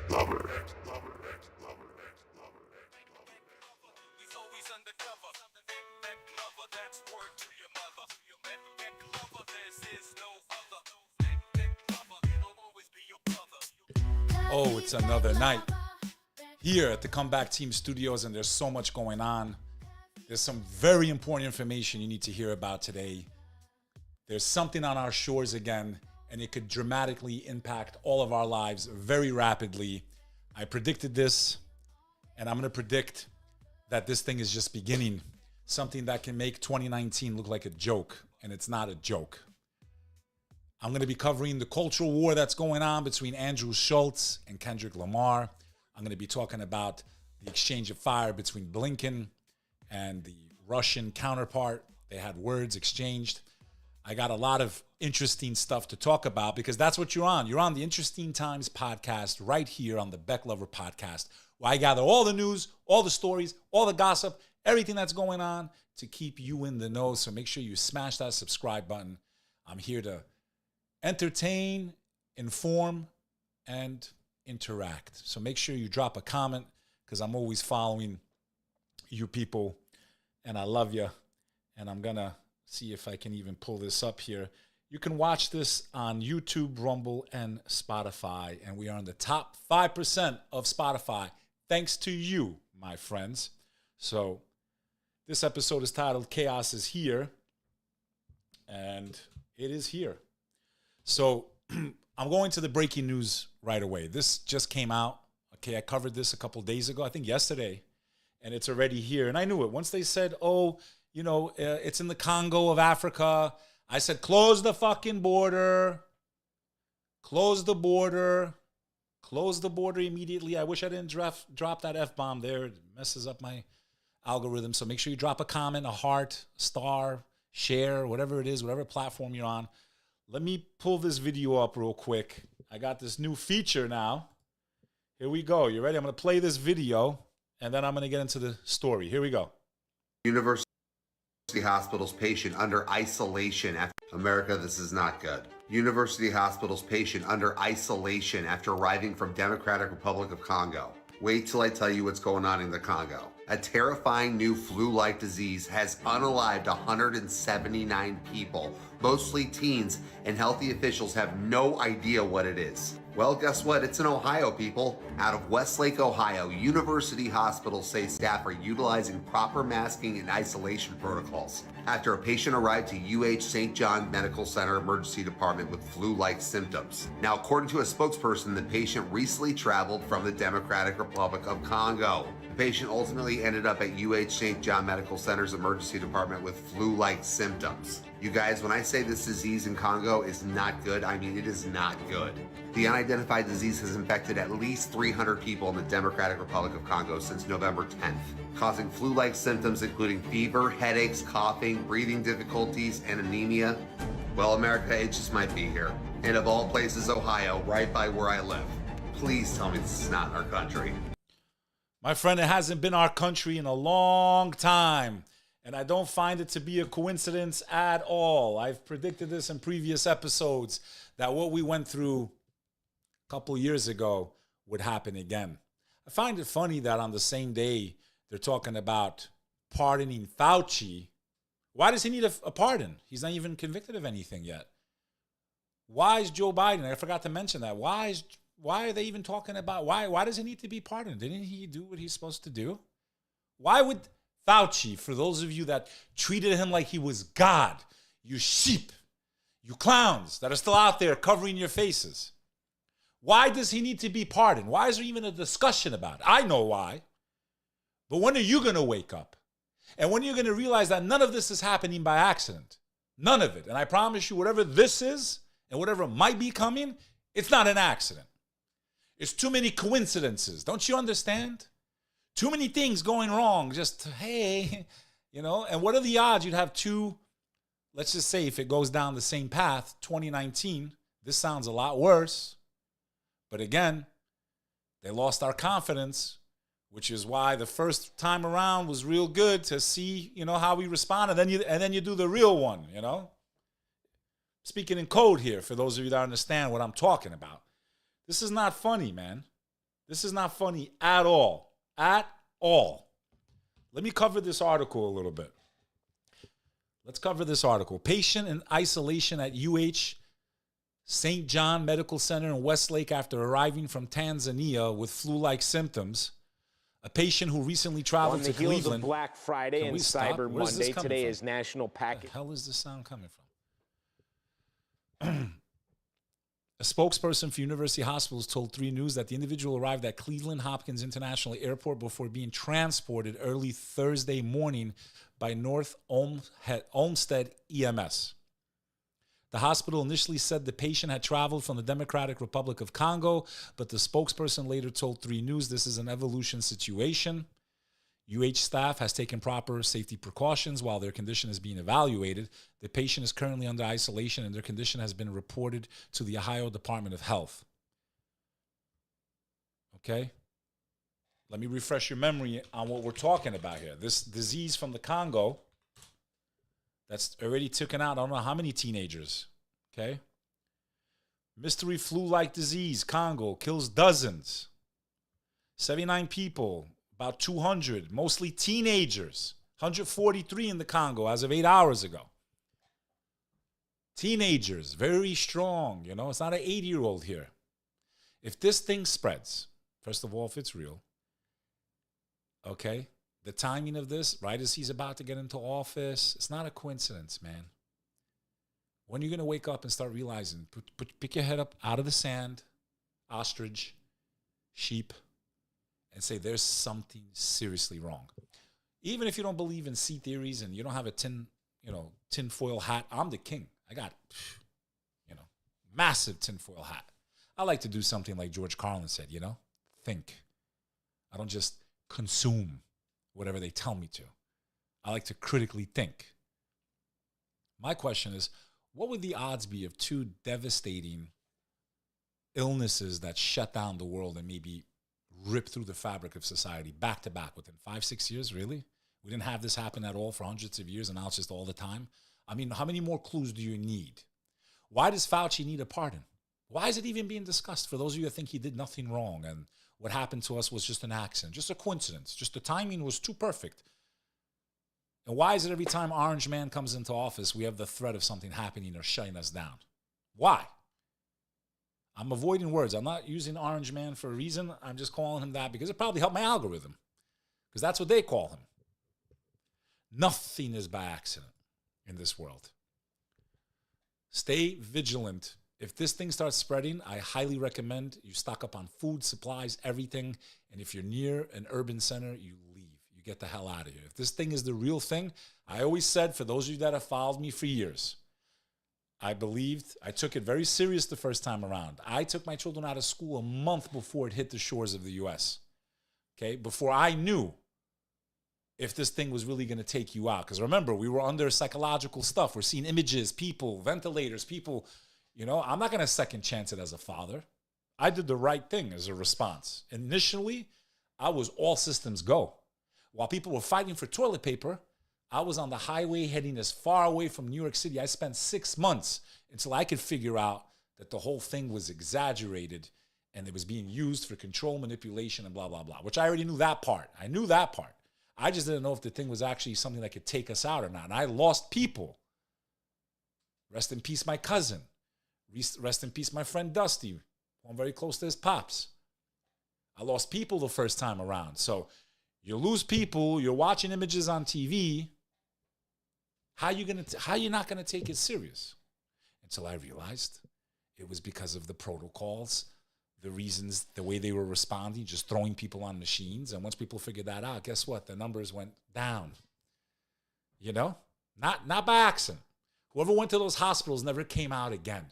Lover. Oh, it's another night here at the Comeback Team Studios, and there's so much going on. There's some very important information you need to hear about today. There's something on our shores again, and it could dramatically impact all of our lives very rapidly. I predicted this, and I'm going to predict that this thing is just beginning. Something that can make 2019 look like a joke, and it's not a joke. I'm going to be covering the cultural war that's going on between Andrew Schulz and Kendrick Lamar. I'm going to be talking about the exchange of fire between Blinken and the Russian counterpart. They had words exchanged. I got a lot of interesting stuff to talk about because that's what you're on. You're on the Interesting Times podcast right here on the Bek Lover podcast, where I gather all the news, all the stories, all the gossip, everything that's going on to keep you in the know. So make sure you smash that subscribe button. I'm here to entertain, inform, and interact. So make sure you drop a comment because I'm always following you people and I love you. And I'm going to see if I can even pull this up here. You can watch this on YouTube, Rumble, and Spotify. And we are in the top 5% of Spotify. Thanks to you, my friends. So this episode is titled Chaos is Here. And it is here. So I'm going to the breaking news right away. This just came out. Okay, I covered this a couple days ago, I think yesterday, and it's already here. And I knew it. Once they said, it's in the Congo of Africa, I said, close the fucking border. Close the border. Close the border immediately. I wish I didn't drop that F-bomb there. It messes up my algorithm. So make sure you drop a comment, a heart, a star, share, whatever it is, whatever platform you're on. Let me pull this video up real quick. I got this new feature now. Here we go. You ready? I'm going to play this video, and then I'm going to get into the story. Here we go. University Hospital's patient under isolation. America, this is not good. University Hospital's patient under isolation after arriving from Democratic Republic of Congo. Wait till I tell you what's going on in the Congo. A terrifying new flu-like disease has unalived 179 people, mostly teens, and healthy officials have no idea what it is. Well, guess what? It's in Ohio, people. Out of Westlake, Ohio, University hospitals say staff are utilizing proper masking and isolation protocols after a patient arrived to UH St. John Medical Center Emergency Department with flu-like symptoms. Now, according to a spokesperson, the patient recently traveled from the Democratic Republic of Congo. The patient ultimately ended up at UH St. John Medical Center's emergency department with flu-like symptoms. You guys, when I say this disease in Congo is not good, I mean it is not good. The unidentified disease has infected at least 300 people in the Democratic Republic of Congo since November 10th, causing flu-like symptoms including fever, headaches, coughing, breathing difficulties, and anemia. Well, America, it just might be here. And of all places, Ohio, right by where I live. Please tell me this is not our country. My friend, it hasn't been our country in a long time. And I don't find it to be a coincidence at all. I've predicted this in previous episodes that what we went through a couple years ago would happen again. I find it funny that on the same day they're talking about pardoning Fauci. Why does he need a pardon? He's not even convicted of anything yet. Why is Joe Biden? I forgot to mention that. Why are they even talking about why does he need to be pardoned? Didn't he do what he's supposed to do? Why would Fauci, for those of you that treated him like he was God, you sheep, you clowns that are still out there covering your faces, why does he need to be pardoned? Why is there even a discussion about it? I know why. But when are you going to wake up? And when are you going to realize that none of this is happening by accident? None of it. And I promise you, whatever this is and whatever might be coming, it's not an accident. It's too many coincidences. Don't you understand? Too many things going wrong. Just, hey, and what are the odds you'd have two, let's just say if it goes down the same path, 2019, this sounds a lot worse. But again, they lost our confidence, which is why the first time around was real good to see, how we respond. And then you do the real one, Speaking in code here, for those of you that understand what I'm talking about. This is not funny, man. This is not funny at all. At all. Let me cover this article a little bit. Let's cover this article. Patient in isolation at UH St. John Medical Center in Westlake after arriving from Tanzania with flu-like symptoms. A patient who recently traveled to Cleveland. On the heels of Black Friday and Cyber Monday, today is National Package. Where the hell is this sound coming from? A spokesperson for University Hospitals told 3 News that the individual arrived at Cleveland Hopkins International Airport before being transported early Thursday morning by North Olmsted EMS. The hospital initially said the patient had traveled from the Democratic Republic of Congo, but the spokesperson later told 3 News this is an evolution situation. UH staff has taken proper safety precautions while their condition is being evaluated. The patient is currently under isolation and their condition has been reported to the Ohio Department of Health. Okay? Let me refresh your memory on what we're talking about here. This disease from the Congo that's already taken out, I don't know how many teenagers. Okay? Mystery flu-like disease, Congo, kills dozens. 79 people. About 200, mostly teenagers. 143 in the Congo as of 8 hours ago. Teenagers, very strong. You know, it's not an 80-year-old here. If this thing spreads, first of all, if it's real, okay, the timing of this, right as he's about to get into office, it's not a coincidence, man. When are you going to wake up and start realizing, pick your head up out of the sand, ostrich, sheep, and say there's something seriously wrong. Even if you don't believe in sea theories and you don't have a tinfoil hat, I'm the king. I got, massive tinfoil hat. I like to do something like George Carlin said, think. I don't just consume whatever they tell me to. I like to critically think. My question is, what would the odds be of 2 devastating illnesses that shut down the world and maybe rip through the fabric of society back to back within 5-6 years? Really? We didn't have this happen at all for hundreds of years and now it's just all the time. I mean, how many more clues do you need? Why does Fauci need a pardon? Why is it even being discussed? For those of you that think he did nothing wrong and what happened to us was just an accident, just a coincidence, just the timing was too perfect. And why is it every time Orange Man comes into office, we have the threat of something happening or shutting us down? Why? I'm avoiding words. I'm not using Orange Man for a reason. I'm just calling him that because it probably helped my algorithm. Because that's what they call him. Nothing is by accident in this world. Stay vigilant. If this thing starts spreading, I highly recommend you stock up on food, supplies, everything. And if you're near an urban center, you leave. You get the hell out of here. If this thing is the real thing, I always said, for those of you that have followed me for years, I took it very serious the first time around. I took my children out of school a month before it hit the shores of the U.S. Okay, before I knew if this thing was really going to take you out. Because remember, we were under psychological stuff. We're seeing images, people, ventilators, people. I'm not going to second chance it as a father. I did the right thing as a response. Initially, I was all systems go. While people were fighting for toilet paper, I was on the highway heading as far away from New York City. I spent 6 months until I could figure out that the whole thing was exaggerated and it was being used for control, manipulation, and blah, blah, blah, which I already knew that part. I knew that part. I just didn't know if the thing was actually something that could take us out or not. And I lost people. Rest in peace, my cousin. Rest in peace, my friend Dusty. I'm very close to his pops. I lost people the first time around. So you lose people, you're watching images on TV. How you not gonna take it serious? Until I realized it was because of the protocols, the reasons, the way they were responding, just throwing people on machines. And once people figured that out, guess what? The numbers went down. Not by accident. Whoever went to those hospitals never came out again.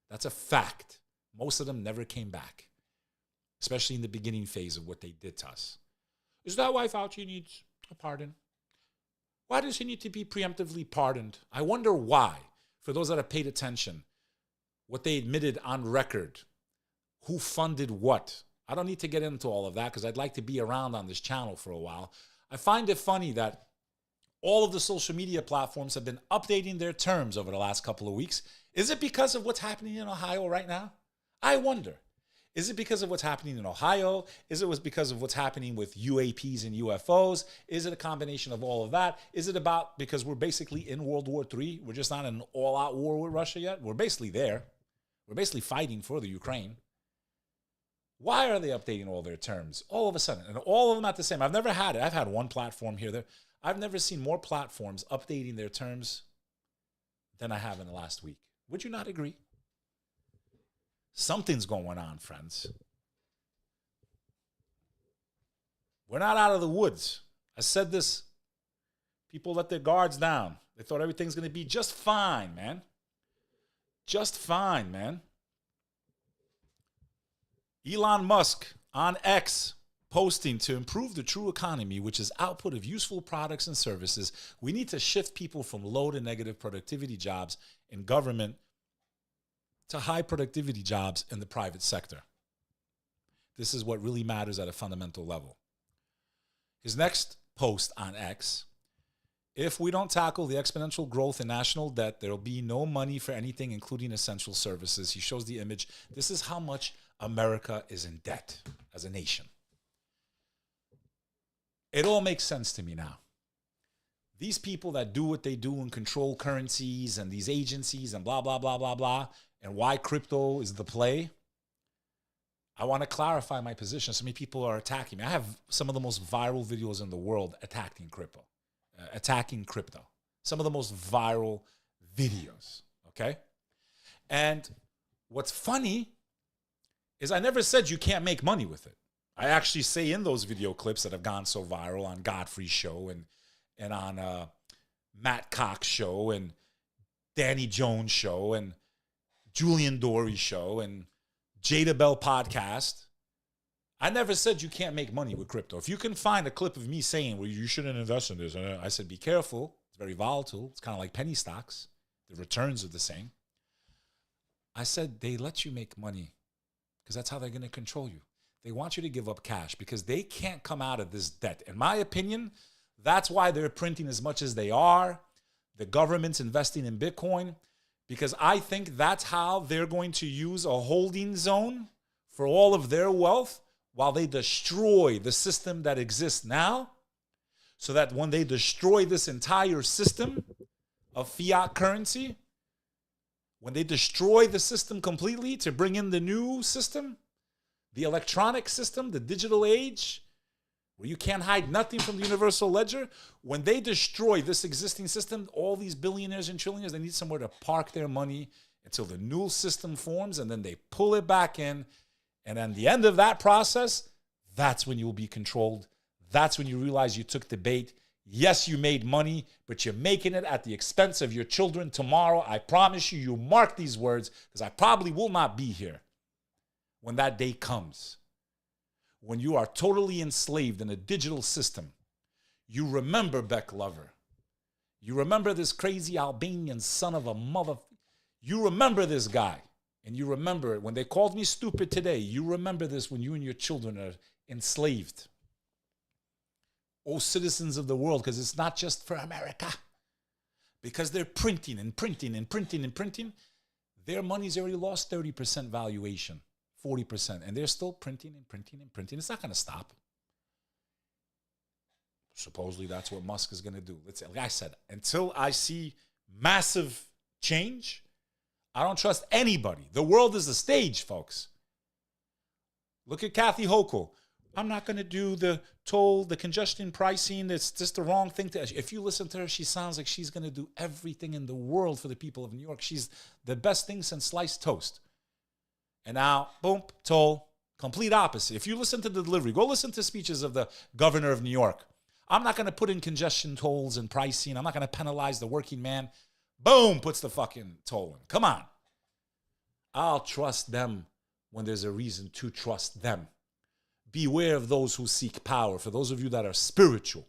That's a fact. Most of them never came back, especially in the beginning phase of what they did to us. Is that why Fauci needs a pardon? Why does he need to be preemptively pardoned? I wonder why. For those that have paid attention, what they admitted on record, who funded what. I don't need to get into all of that because I'd like to be around on this channel for a while. I find it funny that all of the social media platforms have been updating their terms over the last couple of weeks. Is it because of what's happening in Ohio right now? I wonder. Is it because of what's happening in Ohio? Is it because of what's happening with UAPs and UFOs? Is it a combination of all of that? Is it about because we're basically in World War III? We're just not in an all-out war with Russia yet? We're basically there. We're basically fighting for the Ukraine. Why are they updating all their terms all of a sudden? And all of them not the same. I've never had it. I've had one platform here. There. I've never seen more platforms updating their terms than I have in the last week. Would you not agree? Something's going on, friends. We're not out of the woods. I said this. People let their guards down. They thought everything's going to be just fine, man. Just fine, man. Elon Musk on X posting to improve the true economy, which is output of useful products and services. We need to shift people from low to negative productivity jobs in government to high productivity jobs in the private sector. This is what really matters at a fundamental level. His next post on X: if we don't tackle the exponential growth in national debt, there will be no money for anything, including essential services. He shows the image. This is how much America is in debt as a nation. It all makes sense to me now. These people that do what they do and control currencies and these agencies and blah, blah, blah, blah, blah, and why crypto is the play, I want to clarify my position. So many people are attacking me. I have some of the most viral videos in the world attacking crypto. Some of the most viral videos, okay? And what's funny is I never said you can't make money with it. I actually say in those video clips that have gone so viral on Godfrey's show and on Matt Cox's show and Danny Jones' show and Julian Dory's show and Jada Bell podcast, I never said you can't make money with crypto. If you can find a clip of me saying, well, you shouldn't invest in this, I said, be careful. It's very volatile. It's kind of like penny stocks. The returns are the same. I said, they let you make money because that's how they're going to control you. They want you to give up cash because they can't come out of this debt. In my opinion, that's why they're printing as much as they are. The government's investing in Bitcoin because I think that's how they're going to use a holding zone for all of their wealth while they destroy the system that exists now, so that when they destroy this entire system of fiat currency, when they destroy the system completely to bring in the new system, the electronic system, the digital age, where you can't hide nothing from the universal ledger, when they destroy this existing system, all these billionaires and trillionaires, they need somewhere to park their money until the new system forms, and then they pull it back in. And at the end of that process, that's when you will be controlled. That's when you realize you took the bait. Yes, you made money, but you're making it at the expense of your children tomorrow. I promise you, you mark these words, because I probably will not be here when that day comes. When you are totally enslaved in a digital system, you remember Bek Lover. You remember this crazy Albanian son of a mother. You remember this guy. And you remember it. When they called me stupid today, you remember this when you and your children are enslaved. Oh, citizens of the world, because it's not just for America. Because they're printing and printing and printing and printing. Their money's already lost 30% valuation, 40%. And they're still printing and printing and printing. It's not going to stop. Supposedly that's what Musk is going to do. Like I said, until I see massive change, I don't trust anybody. The world is a stage, folks. Look at Kathy Hochul. I'm not going to do the toll, the congestion pricing. It's just the wrong thing to. If you listen to her, she sounds like she's going to do everything in the world for the people of New York. She's the best thing since sliced toast. And now, boom, toll, complete opposite. If you listen to the delivery, go listen to speeches of the governor of New York. I'm not going to put in congestion tolls and pricing. I'm not going to penalize the working man. Boom, puts the fucking toll in. Come on. I'll trust them when there's a reason to trust them. Beware of those who seek power. For those of you that are spiritual.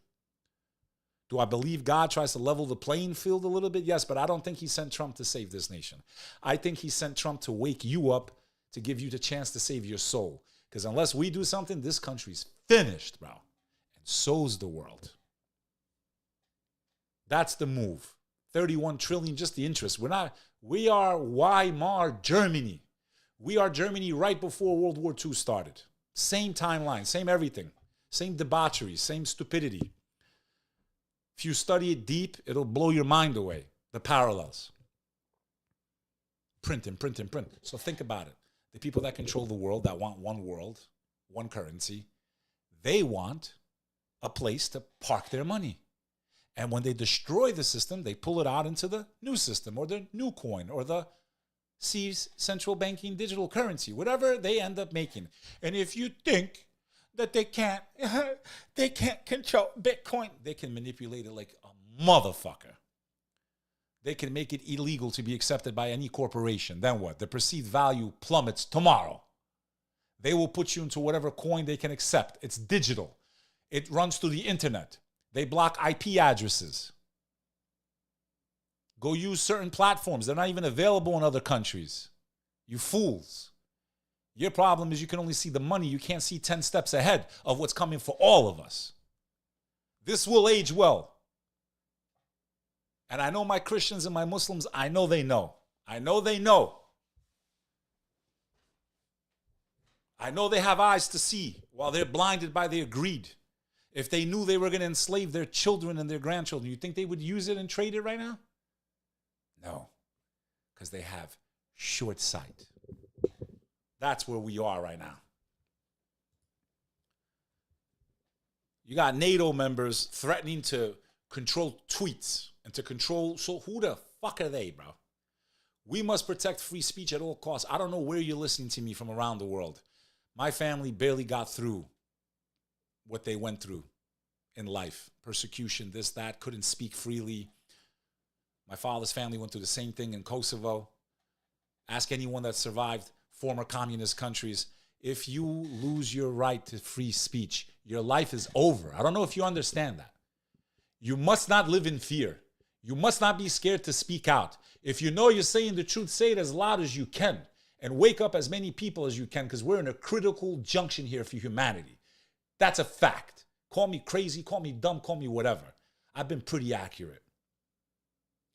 Do I believe God tries to level the playing field a little bit? Yes, but I don't think he sent Trump to save this nation. I think he sent Trump to wake you up, to give you the chance to save your soul. Because unless we do something, this country's finished, bro. And so's the world. That's the move. 31 trillion, just the interest. We are Weimar Germany. We are Germany right before World War II started. Same timeline, same everything, same debauchery, same stupidity. If you study it deep, it'll blow your mind away, the parallels. Print and print and print. So think about it. The people that control the world, that want one world, one currency, they want a place to park their money. And when they destroy the system, they pull it out into the new system or the new coin or the C's central banking digital currency, whatever they end up making. And if you think that they can't control Bitcoin, they can manipulate it like a motherfucker. They can make it illegal to be accepted by any corporation. Then what? The perceived value plummets tomorrow. They will put you into whatever coin they can accept. It's digital. It runs through the internet. They block IP addresses. Go use certain platforms. They're not even available in other countries. You fools. Your problem is you can only see the money. You can't see 10 steps ahead of what's coming for all of us. This will age well. And I know my Christians and my Muslims, I know they know. I know they know. I know they have eyes to see while they're blinded by their greed. If they knew they were going to enslave their children and their grandchildren, you think they would use it and trade it right now? No, because they have short sight. That's where we are right now. You got NATO members threatening to control tweets and to control. So who the fuck are they, bro? We must protect free speech at all costs. I don't know where you're listening to me from around the world. My family barely got through what they went through in life. Persecution, this, that, couldn't speak freely. My father's family went through the same thing in Kosovo. Ask anyone that survived former communist countries. If you lose your right to free speech, your life is over. I don't know if you understand that. You must not live in fear. You must not be scared to speak out. If you know you're saying the truth, say it as loud as you can and wake up as many people as you can, because we're in a critical junction here for humanity. That's a fact. Call me crazy, call me dumb, call me whatever. I've been pretty accurate.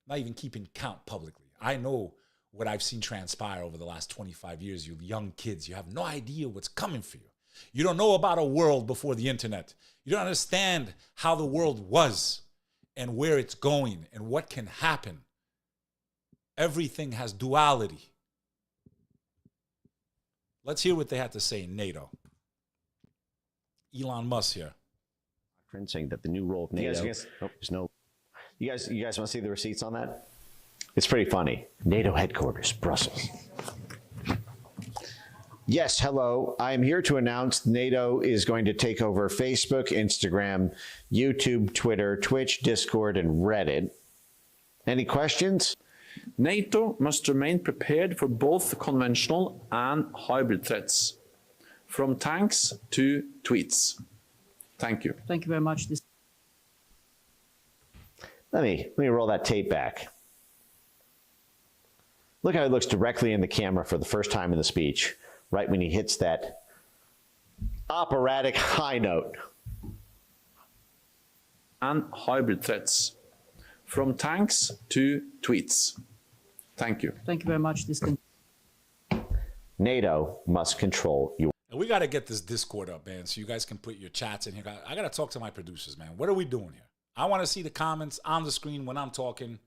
Not even keeping count publicly. I know what I've seen transpire over the last 25 years. You young kids, you have no idea what's coming for you. You don't know about a world before the internet. You don't understand how the world was and where it's going and what can happen. Everything has duality. Let's hear what they had to say in NATO. Elon Musk here. Saying that the new role of NATO is no. You guys want to see the receipts on that? It's pretty funny. NATO headquarters, Brussels. Yes, hello. I am here to announce NATO is going to take over Facebook, Instagram, YouTube, Twitter, Twitch, Discord, and Reddit. Any questions? NATO must remain prepared for both conventional and hybrid threats, from tanks to tweets. Thank you. Thank you very much. Let me roll that tape back. Look how he looks directly in the camera for the first time in the speech, right when he hits that operatic high note. And hybrid threats, from tanks to tweets. Thank you. Thank you very much. NATO must control you. And we got to get this Discord up, man, so you guys can put your chats in here. I got to talk to my producers, man. What are we doing here? I want to see the comments on the screen when I'm talking.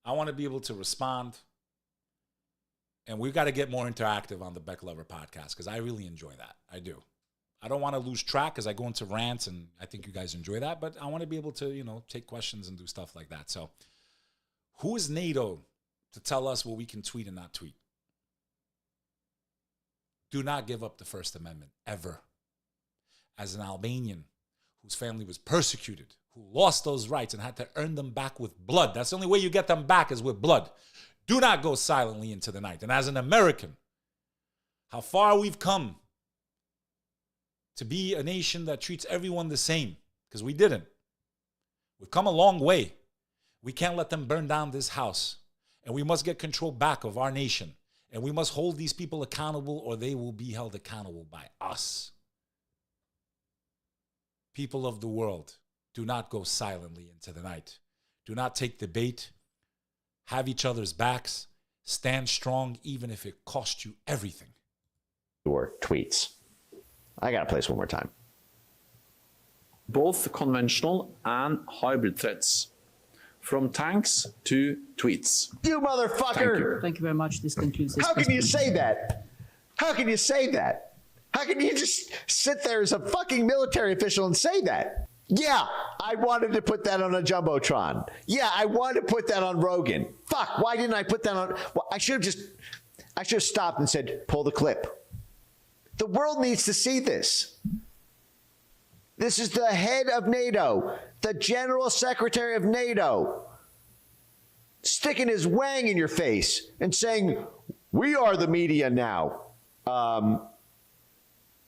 I want to be able to respond. And we've got to get more interactive on the Bek Lover podcast because I really enjoy that. I do. I don't want to lose track because I go into rants and I think you guys enjoy that, but I want to be able to, take questions and do stuff like that. So who is NATO to tell us what we can tweet and not tweet? Do not give up the First Amendment, ever. As an Albanian whose family was persecuted, who lost those rights and had to earn them back with blood. That's the only way you get them back is with blood. Do not go silently into the night. And as an American, how far we've come to be a nation that treats everyone the same, because we didn't. We've come a long way. We can't let them burn down this house. And we must get control back of our nation. And we must hold these people accountable or they will be held accountable by us. People of the world, do not go silently into the night. Do not take the bait. Have each other's backs. Stand strong even if it costs you everything. Or tweets. I got to play this one more time. Both conventional and hybrid threats, from tanks to tweets. You motherfucker! Thank you very much. This concludes this. How can you say that? How can you say that? How can you just sit there as a fucking military official and say that? Yeah, I wanted to put that on a Jumbotron. Yeah, I wanted to put that on Rogan. Fuck, why didn't I put that on? Well, I should have stopped and said, pull the clip. The world needs to see this. This is the head of NATO, the General Secretary of NATO, sticking his wang in your face and saying, we are the media now. Not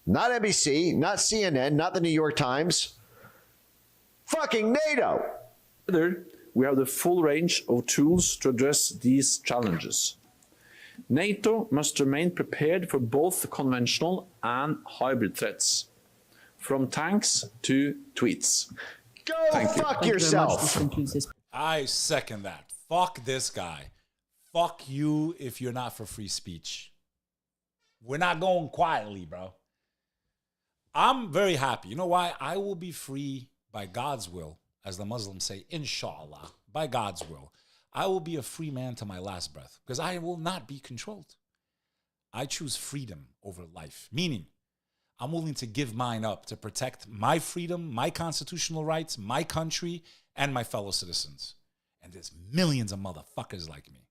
NBC, not CNN, not the New York Times. Fucking NATO. Together, we have the full range of tools to address these challenges. NATO must remain prepared for both conventional and hybrid threats, from tanks to tweets. Go Thank you. fuck Thank you very much. yourself. This concludes this. I second that. Fuck this guy. Fuck you if you're not for free speech. We're not going quietly, bro. I'm very happy. You know why? I will be free by God's will, as the Muslims say, inshallah, by God's will. I will be a free man to my last breath because I will not be controlled. I choose freedom over life, meaning I'm willing to give mine up to protect my freedom, my constitutional rights, my country, and my fellow citizens. And there's millions of motherfuckers like me.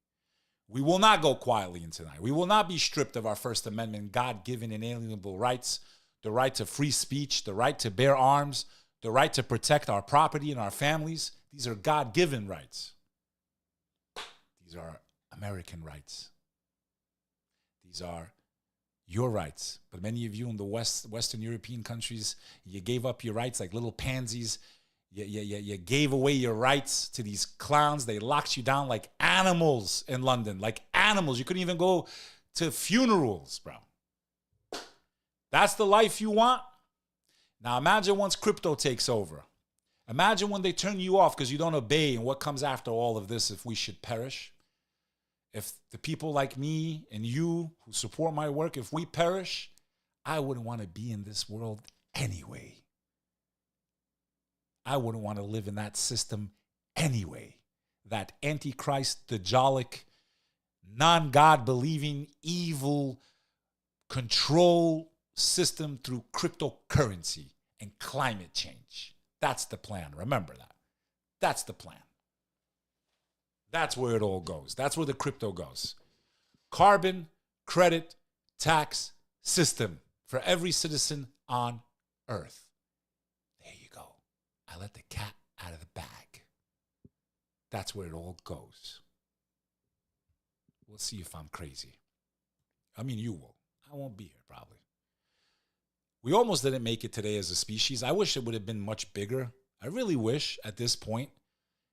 We will not go quietly into tonight. We will not be stripped of our First Amendment, God-given inalienable rights, the right to free speech, the right to bear arms, the right to protect our property and our families. These are God-given rights. These are American rights. These are your rights. But many of you in the Western European countries, you gave up your rights like little pansies. You gave away your rights to these clowns. They locked you down like animals in London, like animals. You couldn't even go to funerals, bro. That's the life you want? Now imagine once crypto takes over. Imagine when they turn you off because you don't obey and what comes after all of this if we should perish. If the people like me and you who support my work, if we perish, I wouldn't want to be in this world anyway. I wouldn't want to live in that system anyway. That antichrist, Dajjalic, non-God believing, evil control system through cryptocurrency and climate change. That's the plan. Remember that. That's the plan. That's where it all goes. That's where the crypto goes. Carbon credit tax system for every citizen on Earth. There you go. I let the cat out of the bag. That's where it all goes. We'll see if I'm crazy. I mean, you will. I won't be here probably. We almost didn't make it today as a species. I wish it would have been much bigger. I really wish at this point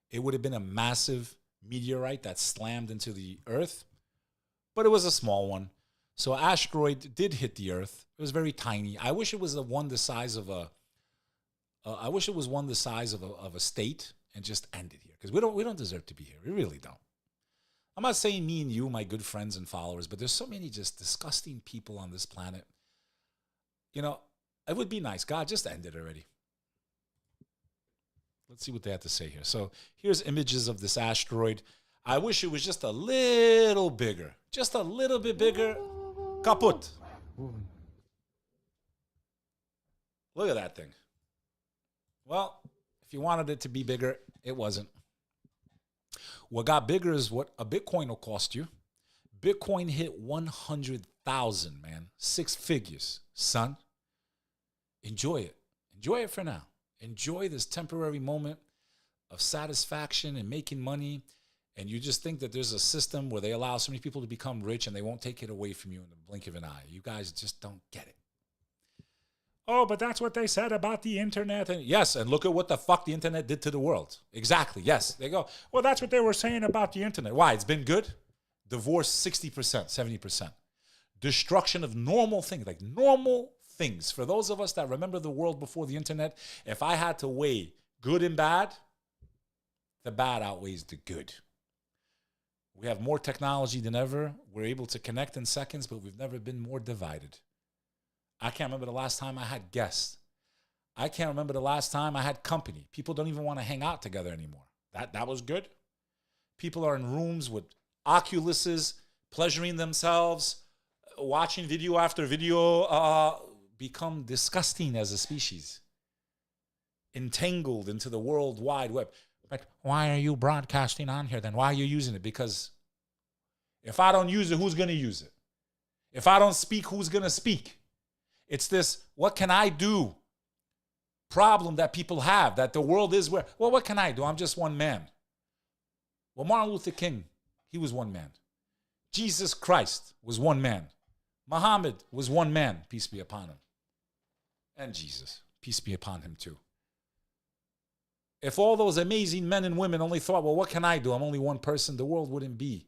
it would have been a massive meteorite that slammed into the Earth, but it was a small one. So an asteroid did hit the Earth. It was very tiny. I wish it was one the size of a. I wish it was one the size of a state and just ended here because we don't deserve to be here. We really don't. I'm not saying me and you, my good friends and followers, but there's so many just disgusting people on this planet. You know, it would be nice. God, just end it already. Let's see what they have to say here. So here's images of this asteroid. I wish it was just a little bigger. Just a little bit bigger. Kaput. Look at that thing. Well, if you wanted it to be bigger, it wasn't. What got bigger is what a Bitcoin will cost you. Bitcoin hit 100,000, man. 6 figures, son. Enjoy it. Enjoy it for now. Enjoy this temporary moment of satisfaction and making money. And you just think that there's a system where they allow so many people to become rich and they won't take it away from you in the blink of an eye. You guys just don't get it. Oh, but that's what they said about the internet. And yes, and look at what the fuck the internet did to the world. Exactly, yes. They go, well, that's what they were saying about the internet. Why? It's been good? Divorce 60%, 70%. Destruction of normal things, like normal things. For those of us that remember the world before the internet, if I had to weigh good and bad, the bad outweighs the good. We have more technology than ever. We're able to connect in seconds, but we've never been more divided. I can't remember the last time I had guests. I can't remember the last time I had company. People don't even want to hang out together anymore. That was good. People are in rooms with Oculuses, pleasuring themselves, watching video after video, become disgusting as a species, entangled into the World Wide Web. But why are you broadcasting on here then? Why are you using it? Because if I don't use it, who's going to use it? If I don't speak, who's going to speak? It's this, what can I do? Problem that people have, that the world is where, well, what can I do? I'm just one man. Well, Martin Luther King, he was one man. Jesus Christ was one man. Muhammad was one man, peace be upon him. And Jesus, peace be upon him too. If all those amazing men and women only thought, well, what can I do? I'm only one person, the world wouldn't be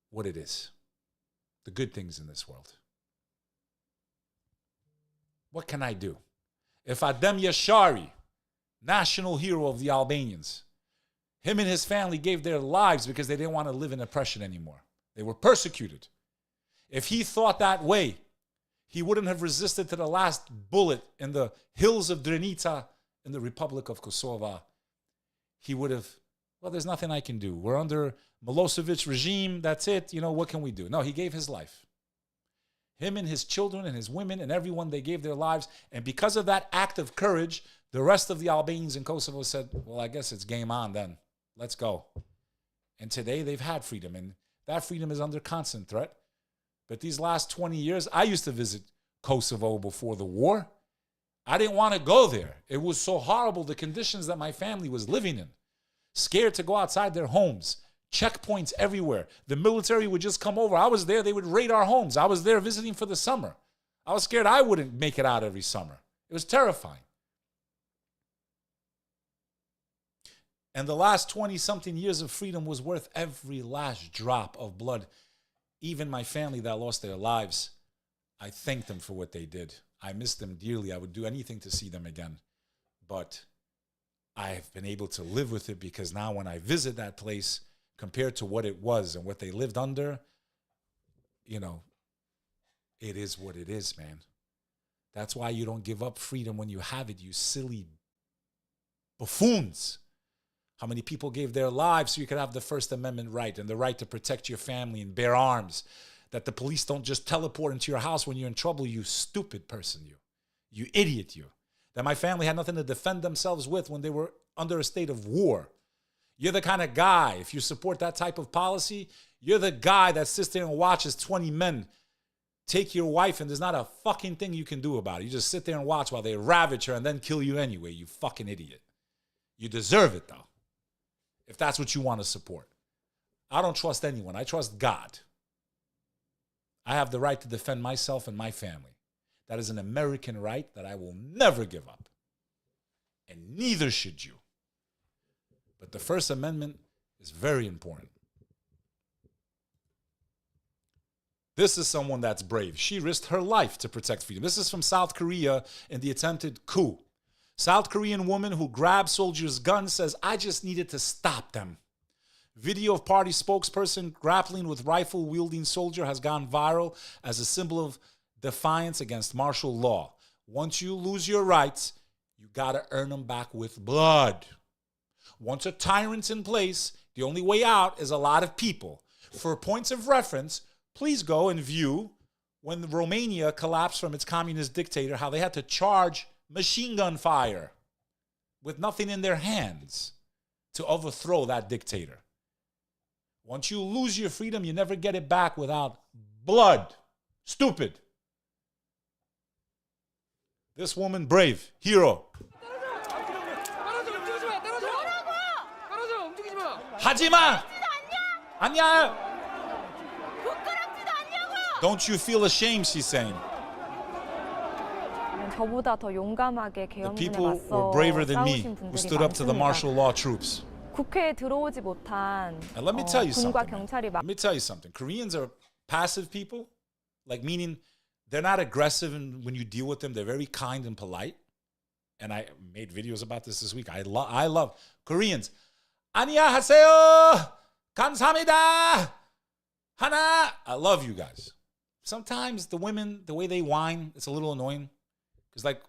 what it is. The good things in this world. What can I do? If Adem Yashari, national hero of the Albanians, him and his family gave their lives because they didn't want to live in oppression anymore. They were persecuted. If he thought that way, he wouldn't have resisted to the last bullet in the hills of Drenica in the Republic of Kosovo. He would have, well, there's nothing I can do. We're under Milosevic regime. That's it. You know, what can we do? No, he gave his life. Him and his children and his women and everyone, they gave their lives. And because of that act of courage, the rest of the Albanians in Kosovo said, well, I guess it's game on then. Let's go. And today they've had freedom. And that freedom is under constant threat. But these last 20 years, I used to visit Kosovo before the war. I didn't want to go there. It was so horrible, the conditions that my family was living in. Scared to go outside their homes. Checkpoints everywhere. The military would just come over. I was there. They would raid our homes. I was there visiting for the summer. I was scared I wouldn't make it out every summer. It was terrifying. And the last 20-something years of freedom was worth every last drop of blood. Even my family that lost their lives, I thank them for what they did. I miss them dearly. I would do anything to see them again. But I've been able to live with it because now when I visit that place, compared to what it was and what they lived under, you know, it is what it is, man. That's why you don't give up freedom when you have it, you silly buffoons. How many people gave their lives so you could have the First Amendment right and the right to protect your family and bear arms, that the police don't just teleport into your house when you're in trouble, you stupid person, you idiot, you. That my family had nothing to defend themselves with when they were under a state of war. You're the kind of guy, if you support that type of policy, you're the guy that sits there and watches 20 men take your wife and there's not a fucking thing you can do about it. You just sit there and watch while they ravage her and then kill you anyway, you fucking idiot. You deserve it, though, if that's what you want to support. I don't trust anyone. I trust God. I have the right to defend myself and my family. That is an American right that I will never give up. And neither should you. But the First Amendment is very important. This is someone that's brave. She risked her life to protect freedom. This is from South Korea in the attempted coup. South Korean woman who grabbed soldiers' guns says, I just needed to stop them. Video of party spokesperson grappling with rifle-wielding soldier has gone viral as a symbol of defiance against martial law. Once you lose your rights, you gotta earn them back with blood. Once a tyrant's in place, the only way out is a lot of people. For points of reference, please go and view when Romania collapsed from its communist dictator, how they had to charge machine gun fire with nothing in their hands to overthrow that dictator. Once you lose your freedom, you never get it back without blood. Stupid. This woman, brave, hero. 하지마! 아니야! Don't you feel ashamed, she's saying. 저보다 더 용감하게 The 계엄군에 people were 맞서 braver than me, 싸우신 who 분들이 stood up to the martial 많습니다. law troops. 국회에 들어오지 못한 And let me tell you 군과 something. 경찰이 Let me tell you something. Koreans are passive people, like meaning they're not aggressive when you deal with them. They're very kind and polite. And I made videos about this week. I love Koreans. 안녕하세요. 감사합니다. Hana. I love you guys. Sometimes the women, the way they whine, it's a little annoying. Because like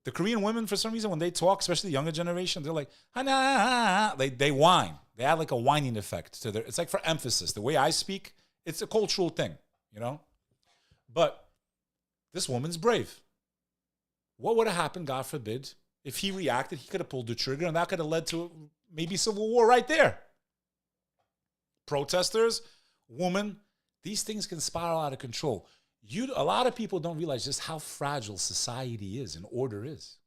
the Korean women, for some reason, when they talk, especially the younger generation, they're like, Hana. They whine. They add like a whining effect to their, it's like for emphasis. The way I speak, it's a cultural thing, you know? But this woman's brave. What would have happened, God forbid, if he reacted? He could have pulled the trigger, and that could have led to maybe civil war right there. Protesters, woman, these things can spiral out of control. A lot of people don't realize just how fragile society is and order is.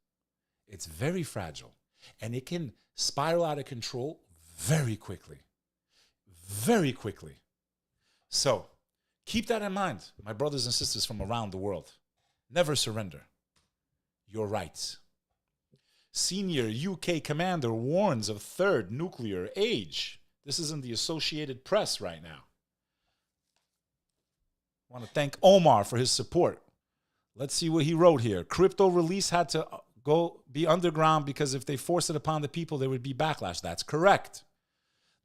It's very fragile, and it can spiral out of control very quickly. Very quickly. So keep that in mind, my brothers and sisters from around the world. Never surrender your rights. Senior UK commander warns of third nuclear age. This is in the Associated Press right now. I want to thank Omar for his support. Let's see what he wrote here. Crypto release had to go be underground because if they forced it upon the people, there would be backlash. That's correct.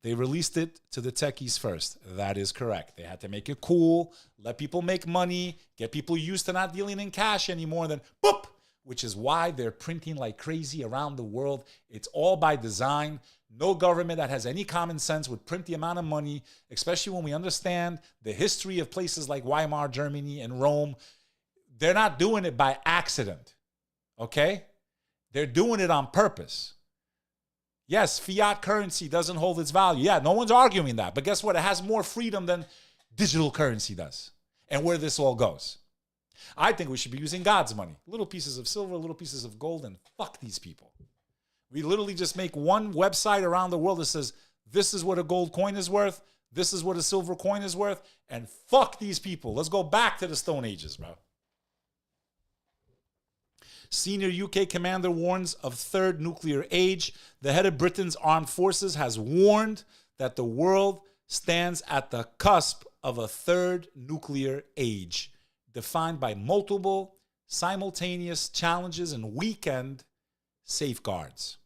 They released it to the techies first. That is correct. They had to make it cool, let people make money, get people used to not dealing in cash anymore, then boop, which is why they're printing like crazy around the world. It's all by design. No government that has any common sense would print the amount of money, especially when we understand the history of places like Weimar, Germany, and Rome. They're not doing it by accident, okay? They're doing it on purpose. Yes, fiat currency doesn't hold its value. Yeah, no one's arguing that. But guess what? It has more freedom than digital currency does. And where this all goes. I think we should be using God's money. Little pieces of silver, little pieces of gold, and fuck these people. We literally just make one website around the world that says, this is what a gold coin is worth, this is what a silver coin is worth, and fuck these people. Let's go back to the Stone Ages, bro. Senior UK commander warns of third nuclear age. The head of Britain's armed forces has warned that the world stands at the cusp of a third nuclear age, defined by multiple, simultaneous challenges and weekend safeguards.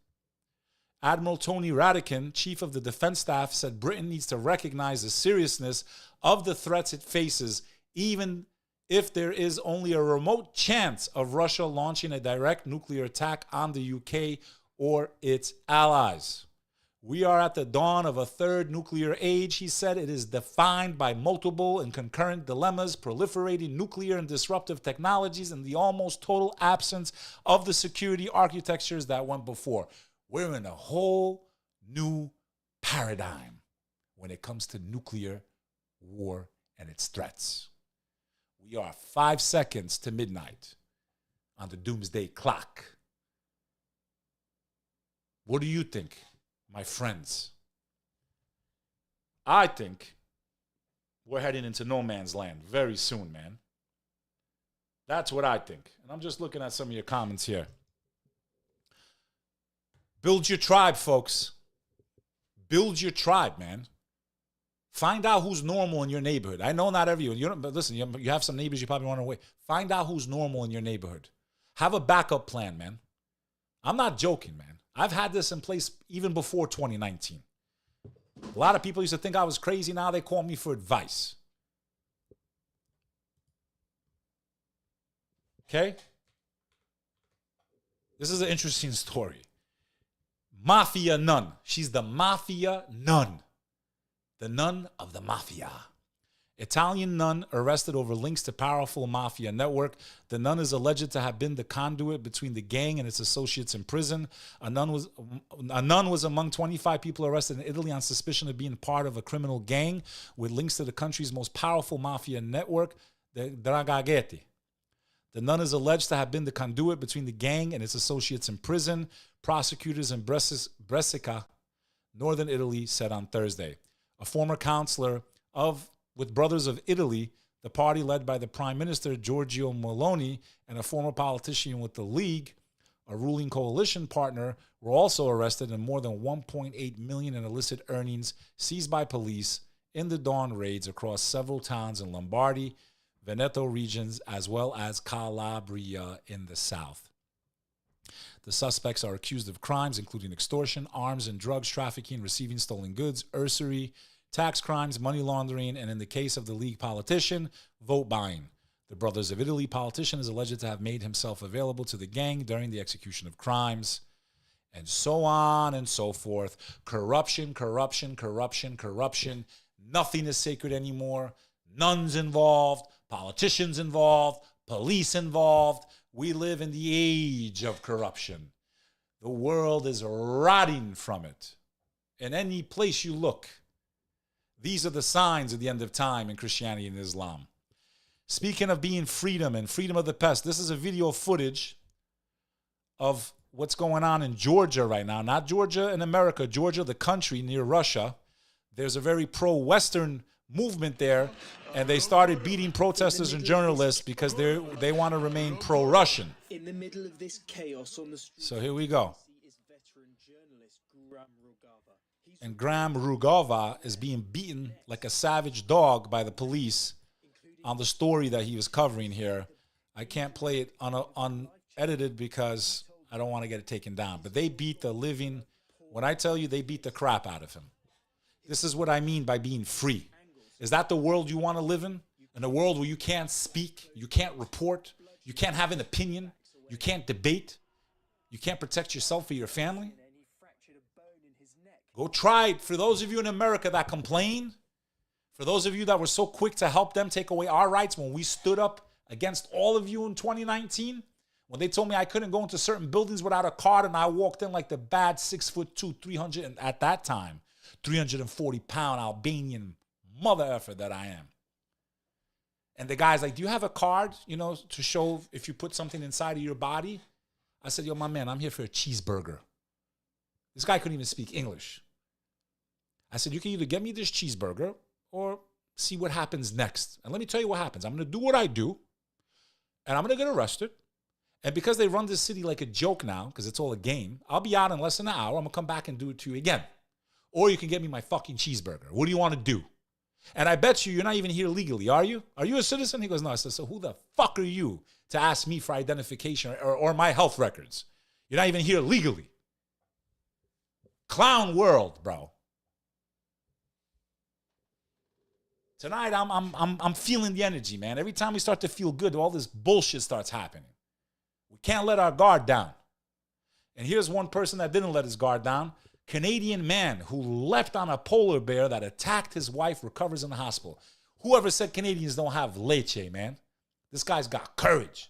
Admiral Tony Radakin, chief of the defense staff, said Britain needs to recognize the seriousness of the threats it faces, even if there is only a remote chance of Russia launching a direct nuclear attack on the UK or its allies. We are at the dawn of a third nuclear age, he said. It is defined by multiple and concurrent dilemmas, proliferating nuclear and disruptive technologies, and the almost total absence of the security architectures that went before. We're in a whole new paradigm when it comes to nuclear war and its threats. We are 5 seconds to midnight on the doomsday clock. What do you think, my friends? I think we're heading into no man's land very soon, man. That's what I think. And I'm just looking at some of your comments here. Build your tribe, folks. Build your tribe, man. Find out who's normal in your neighborhood. I know not everyone. You don't, but listen, you have some neighbors you probably want to wait. Find out who's normal in your neighborhood. Have a backup plan, man. I'm not joking, man. I've had this in place even before 2019. A lot of people used to think I was crazy. Now they call me for advice. Okay? This is an interesting story. Mafia nun. She's the mafia nun. The nun of the mafia. Italian nun arrested over links to powerful mafia network. The nun is alleged to have been the conduit between the gang and its associates in prison. A nun was among 25 people arrested in Italy on suspicion of being part of a criminal gang with links to the country's most powerful mafia network, the 'Ndrangheta. The nun is alleged to have been the conduit between the gang and its associates in prison. Prosecutors in Brescia, northern Italy, said on Thursday. A former counselor with Brothers of Italy, the party led by the Prime Minister Giorgio Meloni, and a former politician with the League, a ruling coalition partner, were also arrested, and more than 1.8 million in illicit earnings seized by police in the dawn raids across several towns in Lombardy, Veneto regions, as well as Calabria in the south. The suspects are accused of crimes including extortion, arms and drugs trafficking, receiving stolen goods, usury, tax crimes, money laundering, and in the case of the league politician, vote buying. The Brothers of Italy politician is alleged to have made himself available to the gang during the execution of crimes, and so on and so forth. Corruption, corruption, corruption, corruption. Nothing is sacred anymore. Nuns involved, politicians involved, police involved. We live in the age of corruption. The world is rotting from it. In any place you look, these are the signs of the end of time in Christianity and Islam. Speaking of being freedom and freedom of the press, this is a video footage of what's going on in Georgia right now. Not Georgia in America, Georgia, the country near Russia. There's a very pro-Western movement there, and they started beating protesters and journalists because they want to remain pro-Russian. In the middle of this chaos on the street, so here we go. And Graham Rugova is being beaten like a savage dog by the police on the story that he was covering here. I can't play it unedited because I don't want to get it taken down. But they beat the living, when I tell you they beat the crap out of him. This is what I mean by being free. Is that the world you want to live in? In a world where you can't speak, you can't report, you can't have an opinion, you can't debate, you can't protect yourself or your family? Go try it. For those of you in America that complain, for those of you that were so quick to help them take away our rights when we stood up against all of you in 2019, when they told me I couldn't go into certain buildings without a card and I walked in like the bad 6'2", 300, and at that time, 340-pound Albanian mother effer that I am. And the guy's like, do you have a card, to show if you put something inside of your body? I said, yo, my man, I'm here for a cheeseburger. This guy couldn't even speak English. I said, you can either get me this cheeseburger or see what happens next. And let me tell you what happens. I'm going to do what I do, and I'm going to get arrested. And because they run this city like a joke now, because it's all a game, I'll be out in less than an hour. I'm going to come back and do it to you again. Or you can get me my fucking cheeseburger. What do you want to do? And I bet you're not even here legally, are you? Are you a citizen? He goes, no. I said, so who the fuck are you to ask me for identification or my health records? You're not even here legally. Clown world, bro. Tonight, I'm feeling the energy, man. Every time we start to feel good, all this bullshit starts happening. We can't let our guard down. And here's one person that didn't let his guard down. Canadian man who leapt on a polar bear that attacked his wife recovers in the hospital. Whoever said Canadians don't have leche, man? This guy's got courage.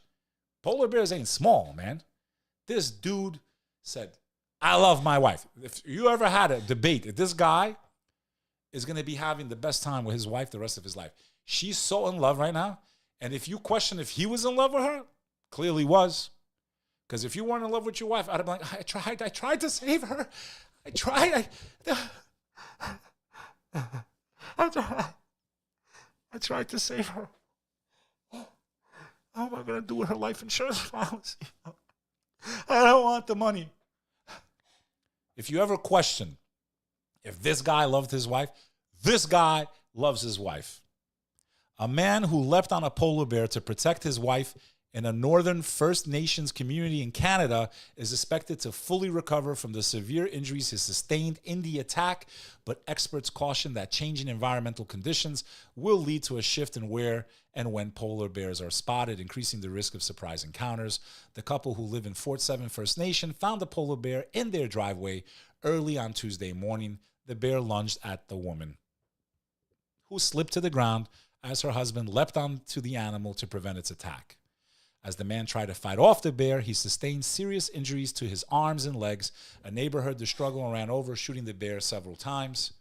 Polar bears ain't small, man. This dude said, I love my wife. If you ever had a debate, this guy is going to be having the best time with his wife the rest of his life. She's so in love right now. And if you question if he was in love with her, clearly was. Because if you weren't in love with your wife, I'd be like, I tried to save her. I tried to save her. How am I going to do with her life insurance policy? I don't want the money. If you ever question if this guy loved his wife, this guy loves his wife. A man who leapt on a polar bear to protect his wife in a northern First Nations community in Canada is expected to fully recover from the severe injuries he sustained in the attack, but experts caution that changing environmental conditions will lead to a shift in where and when polar bears are spotted, increasing the risk of surprise encounters. The couple who live in Fort 7 First Nation found the polar bear in their driveway early on Tuesday morning. The bear lunged at the woman, who slipped to the ground as her husband leapt onto the animal to prevent its attack. As the man tried to fight off the bear, he sustained serious injuries to his arms and legs. A neighbor heard the struggle and ran over, shooting the bear several times.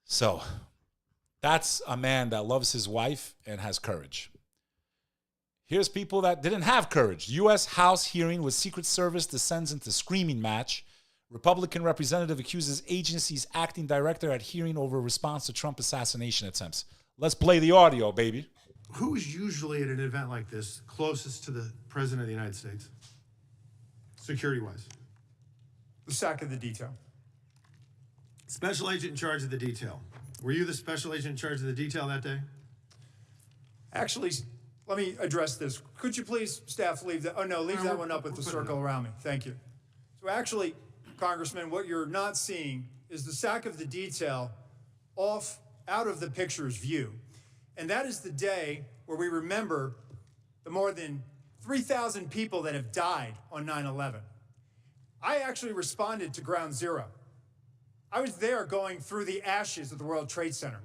So, that's a man that loves his wife and has courage. Here's people that didn't have courage. U.S. House hearing with Secret Service descends into screaming match. Republican representative accuses agency's acting director at hearing over response to Trump assassination attempts. Let's play the audio, baby. Who's usually at an event like this closest to the President of the United States, security-wise? The SAC of the detail. Special agent in charge of the detail. Were you the special agent in charge of the detail that day? Actually, let me address this. Could you please, staff, leave that? Oh, no, leave that one up with the circle around me. Thank you. So actually, Congressman, what you're not seeing is the sack of the detail out of the picture's view. And that is the day where we remember the more than 3,000 people that have died on 9/11. I actually responded to Ground Zero. I was there going through the ashes of the World Trade Center.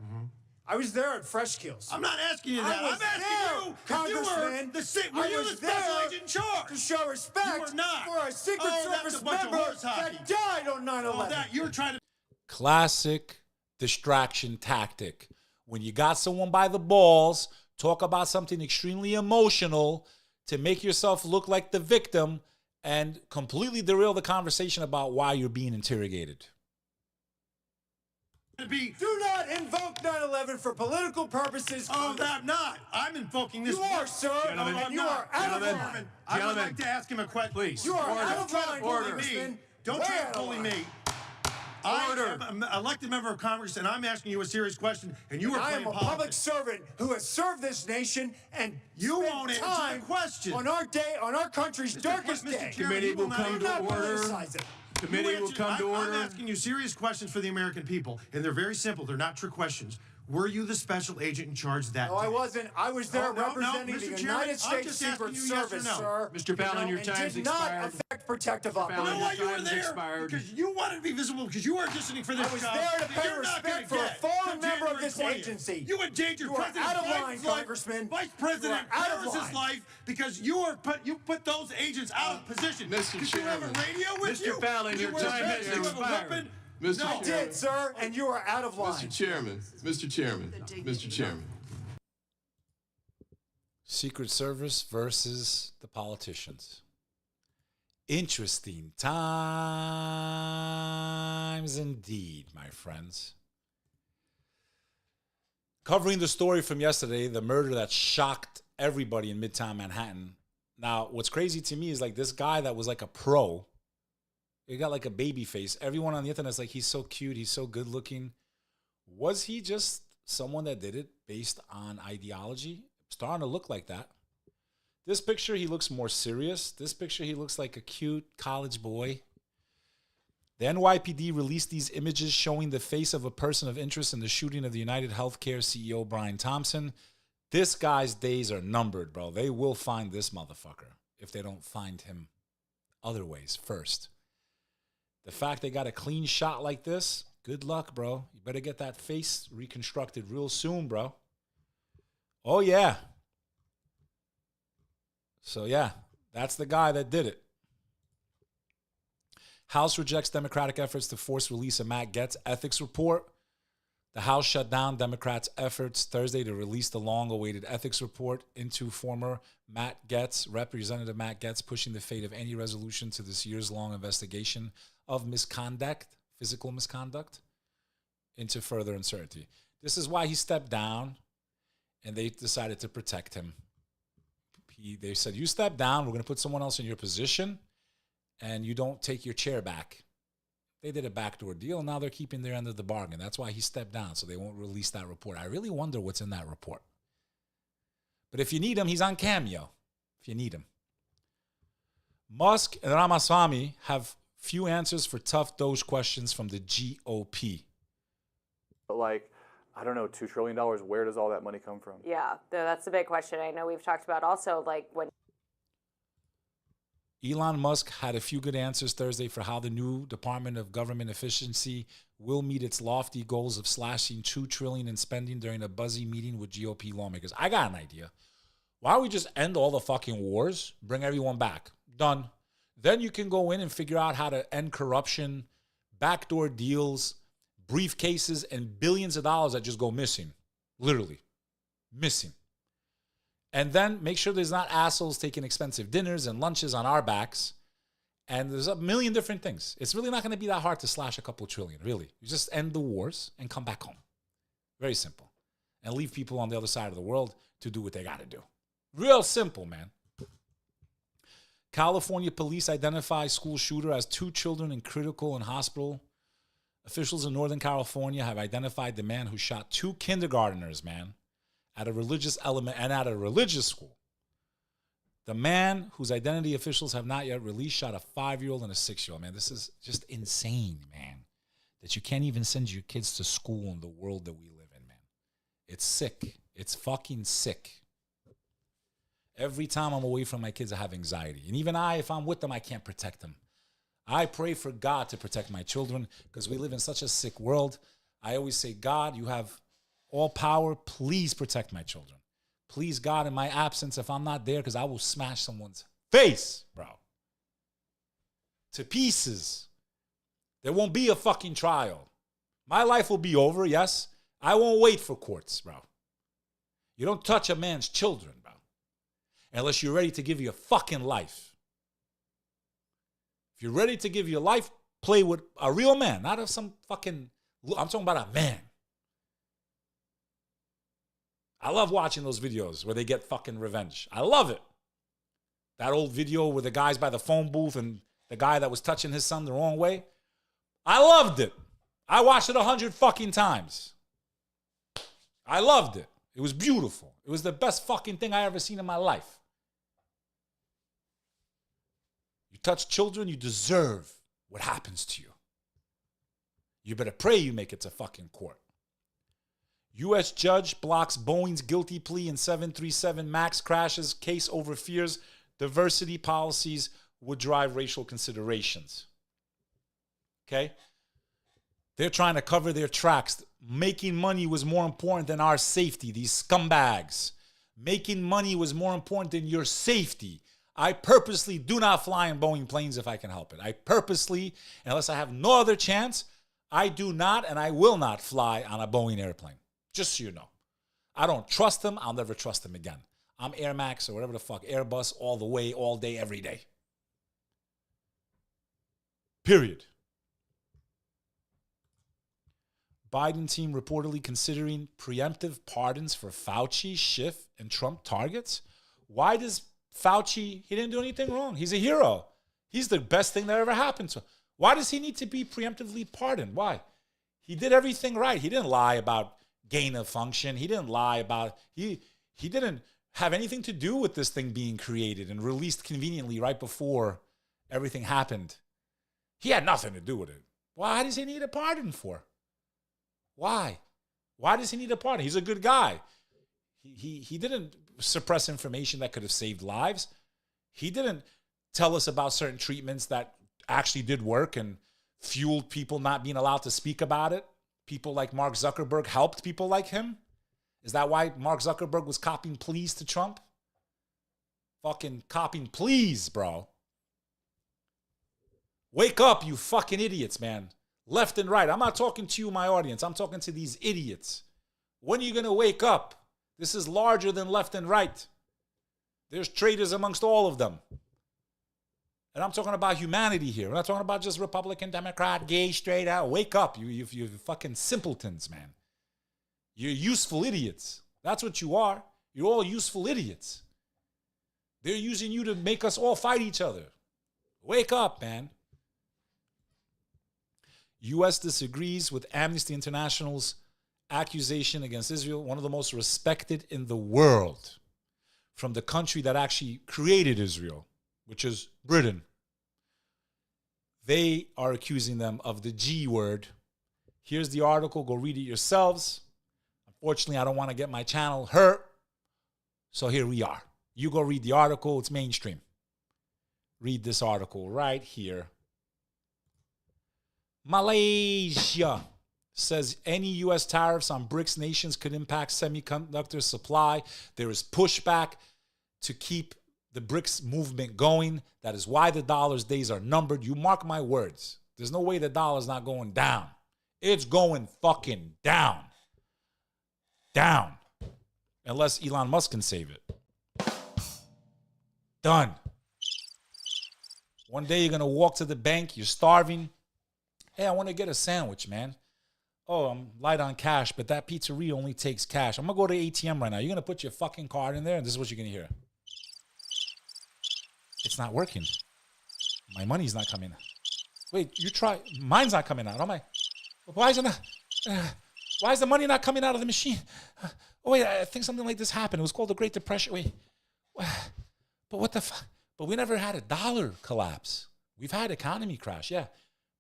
I was there at Fresh Kills. I'm not asking you that. I'm asking you, Congressman. were you the special agent in charge? To show respect You were not. for a Secret Service that's a bunch of member horse hockey. that died on 9/11. That you're trying to. Classic distraction tactic. When you got someone by the balls, talk about something extremely emotional to make yourself look like the victim and completely derail the conversation about why you're being interrogated. Do not invoke 9/11 for political purposes. Oh, I'm not. I'm invoking this. You are, sir. Gentlemen, And you are out of line. I would like to ask him a question. Please. You are out Don't of try to line, bully Congressman. me. Don't Way try out to of bully line. me. I am an elected member of Congress, and I'm asking you a serious question, and you are I playing am a public politics. servant who has served this nation and You spent won't answer time the question. on our day, on our country's darkest Mr. day. Chairman, he will come Do to not order. politicize it. Committee will come to order. I'm asking you serious questions for the American people, and they're very simple. They're not trick questions. Were you the special agent in charge that No, day? I wasn't. I was there No, representing Mr. the Chairman, United I'm States just asking Secret you yes or Service, no. sir. Mr. Fallon, your and time's did expired. not affect protective You operations. know why you were Time's there? expired. Because you wanted to be visible, because you were auditioning for this I was job there to that pay you're not gonna respect for a get fallen till member of January this 20th. agency. You endangered You are President out of Biden's line, life, Congressman. Vice President You are out of Harris's line. life, because you put those agents out of position. Mr. Did you have a Chairman. radio with Mr. you? Fallon, Did your you wear time a has vest? Did you have a expired. weapon? Mr. No. I did, sir, and you are out of line. Mr. Chairman, Mr. Chairman, Mr. Chairman. Secret Service versus the politicians. Interesting times indeed, my friends. Covering the story from yesterday, the murder that shocked everybody in Midtown Manhattan. Now, what's crazy to me is like this guy that was like a pro. He got like a baby face. Everyone on the internet's like, he's so cute, he's so good looking. Was he just someone that did it based on ideology? Starting to look like that. This picture, he looks more serious. This picture, he looks like a cute college boy. The NYPD released these images showing the face of a person of interest in the shooting of the United Healthcare CEO, Brian Thompson. This guy's days are numbered, bro. They will find this motherfucker if they don't find him other ways first. The fact they got a clean shot like this, good luck, bro. You better get that face reconstructed real soon, bro. Oh, yeah. So, yeah, that's the guy that did it. House rejects Democratic efforts to force release of Matt Gaetz ethics report. The House shut down Democrats' efforts Thursday to release the long-awaited ethics report into former Matt Gaetz, Representative Matt Gaetz, pushing the fate of any resolution to this years-long investigation of misconduct, physical misconduct, into further uncertainty. This is why he stepped down, and they decided to protect him. They said, you step down, we're going to put someone else in your position, and you don't take your chair back. They did a backdoor deal, and now they're keeping their end of the bargain. That's why he stepped down, so they won't release that report. I really wonder what's in that report. But if you need him, he's on Cameo, if you need him. Musk and Ramaswamy have few answers for tough Doge questions from the GOP. Like, I don't know, $2 trillion, where does all that money come from? Yeah, that's a big question. I know we've talked about also, like, when Elon Musk had a few good answers Thursday for how the new Department of Government Efficiency will meet its lofty goals of slashing $2 trillion in spending during a buzzy meeting with GOP lawmakers. I got an idea. Why don't we just end all the fucking wars, bring everyone back? Done. Then you can go in and figure out how to end corruption, backdoor deals, briefcases, and billions of dollars that just go missing. Literally. Missing. And then make sure there's not assholes taking expensive dinners and lunches on our backs. And there's a million different things. It's really not going to be that hard to slash a couple trillion, really. You just end the wars and come back home. Very simple. And leave people on the other side of the world to do what they got to do. Real simple, man. California police identify school shooter as 2 children in critical and hospital. Officials in Northern California have identified the man who shot 2 kindergartners, man, at a religious element and at a religious school. The man whose identity officials have not yet released shot a 5-year-old and a 6-year-old. Man, this is just insane, man. That you can't even send your kids to school in the world that we live in, man. It's sick. It's fucking sick. Every time I'm away from my kids, I have anxiety. And even if I'm with them, I can't protect them. I pray for God to protect my children because we live in such a sick world. I always say, God, you have all power. Please protect my children. Please, God, in my absence, if I'm not there, because I will smash someone's face, bro. To pieces. There won't be a fucking trial. My life will be over, yes. I won't wait for courts, bro. You don't touch a man's children, bro. Unless you're ready to give your fucking life. If you're ready to give your life, play with a real man, not of some fucking... I'm talking about a man. I love watching those videos where they get fucking revenge. I love it. That old video where the guy's by the phone booth and the guy that was touching his son the wrong way. I loved it. I watched it 100 fucking times. I loved it. It was beautiful. It was the best fucking thing I ever seen in my life. You touch children, you deserve what happens to you. You better pray you make it to fucking court. U.S. judge blocks Boeing's guilty plea in 737 MAX crashes. Case over fears diversity policies would drive racial considerations. Okay? They're trying to cover their tracks. Making money was more important than our safety, these scumbags. Making money was more important than your safety. I purposely do not fly in Boeing planes if I can help it. I purposely, unless I have no other chance, I do not and I will not fly on a Boeing airplane. Just so you know. I don't trust them. I'll never trust them again. I'm Air Max or whatever the fuck, Airbus all the way, all day, every day. Period. Biden team reportedly considering preemptive pardons for Fauci, Schiff, and Trump targets. Why does Fauci, he didn't do anything wrong. He's a hero. He's the best thing that ever happened to him. Why does he need to be preemptively pardoned? Why? He did everything right. He didn't lie about gain of function. He didn't lie about, he didn't have anything to do with this thing being created and released conveniently right before everything happened. He had nothing to do with it. Why does he need a pardon for? Why? Why does he need a pardon? He's a good guy. He didn't suppress information that could have saved lives. He didn't tell us about certain treatments that actually did work and fueled people not being allowed to speak about it. People like Mark Zuckerberg helped people like him. Is that why Mark Zuckerberg was copying pleas to Trump? Fucking copying pleas, bro. Wake up, you fucking idiots, man. Left and right. I'm not talking to you, my audience. I'm talking to these idiots. When are you going to wake up? This is larger than left and right. There's traitors amongst all of them. And I'm talking about humanity here. I'm not talking about just Republican, Democrat, gay, straight out. Wake up, you fucking simpletons, man. You're useful idiots. That's what you are. You're all useful idiots. They're using you to make us all fight each other. Wake up, man. U.S. disagrees with Amnesty International's accusation against Israel, one of the most respected in the world, from the country that actually created Israel, which is Britain. They are accusing them of the G word. Here's the article. Go read it yourselves. Unfortunately, I don't want to get my channel hurt. So here we are. You go read the article. It's mainstream. Read this article right here. Malaysia says any U.S. tariffs on BRICS nations could impact semiconductor supply. There is pushback to keep the BRICS movement going. That is why the dollar's days are numbered. You mark my words. There's no way the dollar's not going down. It's going fucking down. Down. Unless Elon Musk can save it. Done. One day you're going to walk to the bank. You're starving. Hey, I want to get a sandwich, man. Oh, I'm light on cash, but that pizzeria only takes cash. I'm going to go to the ATM right now. You're going to put your fucking card in there, and this is what you're going to hear. It's not working. My money's not coming. Wait, you try. Mine's not coming out. Why is it not? Why is the money not coming out of the machine? Oh, wait, I think something like this happened. It was called the Great Depression. Wait, but what the fuck? But we never had a dollar collapse. We've had economy crash, yeah.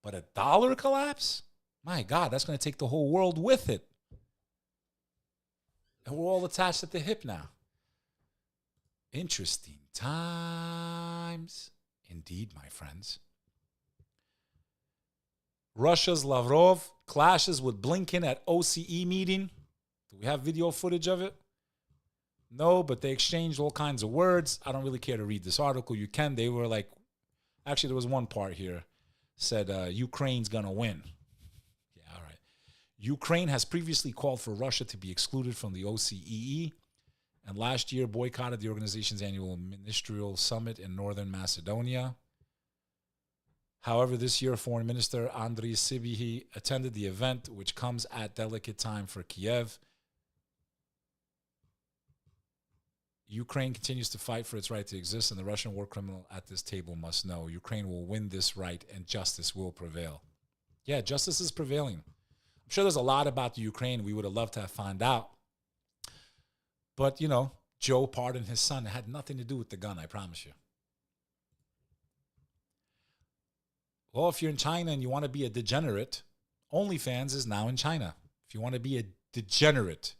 But a dollar collapse? My God, that's going to take the whole world with it. And we're all attached at the hip now. Interesting times. Indeed, my friends. Russia's Lavrov clashes with Blinken at OCE meeting. Do we have video footage of it? No, but they exchanged all kinds of words. I don't really care to read this article. You can. They were like, actually, there was one part here. Said, Ukraine's going to win. Yeah, all right. Ukraine has previously called for Russia to be excluded from the OCEE, and last year boycotted the organization's annual ministerial summit in northern Macedonia. However, this year, Foreign Minister Andriy Sybiha attended the event, which comes at delicate time for Kiev. Ukraine continues to fight for its right to exist, and the Russian war criminal at this table must know Ukraine will win this right and justice will prevail. Yeah, justice is prevailing. I'm sure there's a lot about the Ukraine we would have loved to have found out. But, you know, Joe pardoned his son. It had nothing to do with the gun, I promise you. Well, if you're in China and you want to be a degenerate, OnlyFans is now in China. If you want to be a degenerate,